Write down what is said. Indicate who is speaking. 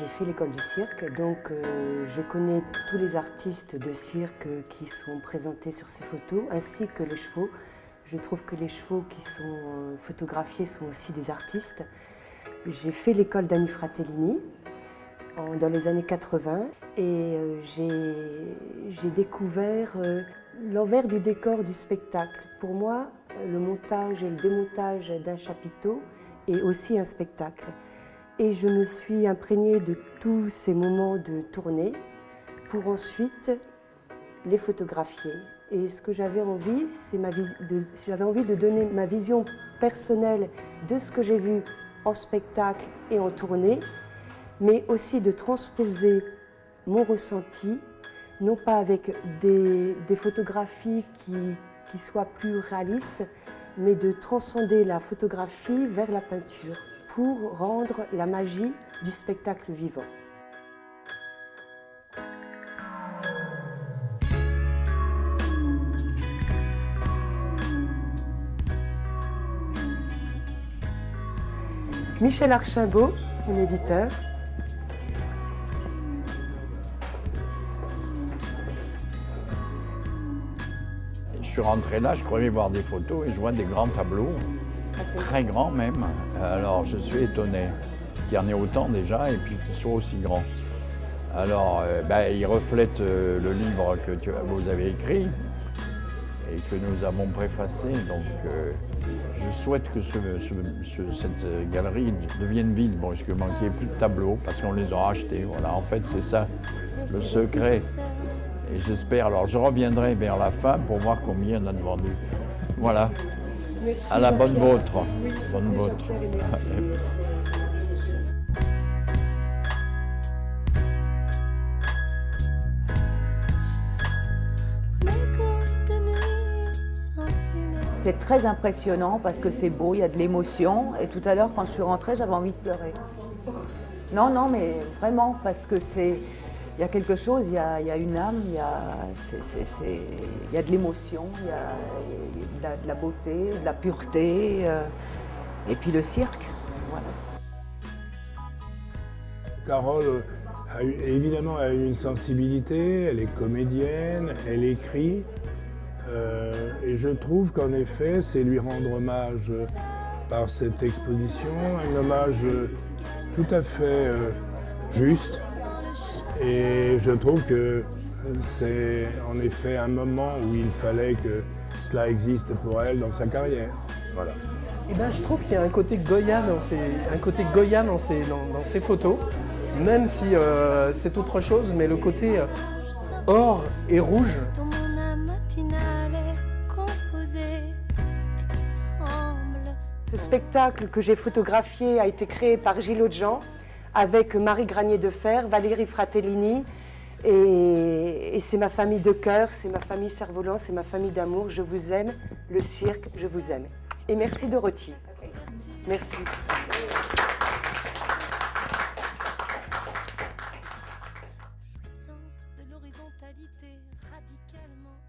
Speaker 1: J'ai fait l'école du cirque, donc je connais tous les artistes de cirque qui sont présentés sur ces photos, ainsi que les chevaux. Je trouve que les chevaux qui sont photographiés sont aussi des artistes. J'ai fait l'école d'Annie Fratellini dans les années 80 et j'ai découvert l'envers du décor du spectacle. Pour moi, le montage et le démontage d'un chapiteau est aussi un spectacle. Et je me suis imprégnée de tous ces moments de tournée pour ensuite les photographier. Et ce que j'avais envie, j'avais envie de donner ma vision personnelle de ce que j'ai vu en spectacle et en tournée, mais aussi de transposer mon ressenti, non pas avec des photographies qui soient plus réalistes, mais de transcender la photographie vers la peinture pour rendre la magie du spectacle vivant. Michel Archimbaud, mon éditeur.
Speaker 2: Je suis rentré là, je croyais voir des photos et je vois des grands tableaux, très grands même. Alors je suis étonné qu'il y en ait autant déjà et puis qu'ils soient aussi grands. Alors ils reflètent le livre que vous avez écrit et que nous avons préfacé. Donc je souhaite que cette galerie devienne vide, bon, parce qu'il ne manquait plus de tableaux parce qu'on les a rachetés. Voilà, en fait c'est ça le secret. Et j'espère, alors je reviendrai vers la fin pour voir combien on a de vendus. Voilà.
Speaker 1: Merci,
Speaker 2: à la bonne vôtre.
Speaker 1: Oui,
Speaker 2: bonne vôtre.
Speaker 3: C'est très impressionnant parce que c'est beau, il y a de l'émotion. Et tout à l'heure, quand je suis rentrée, j'avais envie de pleurer. Non, mais vraiment, parce que c'est... Il y a quelque chose, il y a une âme, il y a de l'émotion, il y a de la beauté, de la pureté, et puis le cirque, voilà.
Speaker 4: Carole évidemment a une sensibilité, elle est comédienne, elle écrit, et je trouve qu'en effet, c'est lui rendre hommage par cette exposition, un hommage tout à fait juste. Et je trouve que c'est en effet un moment où il fallait que cela existe pour elle dans sa carrière. Voilà.
Speaker 5: Et ben, je trouve qu'il y a un côté Goya dans ces photos, même si c'est autre chose, mais le côté or et rouge.
Speaker 1: Ce spectacle que j'ai photographié a été créé par Gilles Audjean, avec Marie Granier-Defer, Valérie Fratellini, et c'est ma famille de cœur, c'est ma famille Cerf-Volant, c'est ma famille d'amour. Je vous aime, le cirque, je vous aime. Et merci Dorothy. Merci.
Speaker 6: De l'horizontalité radicalement.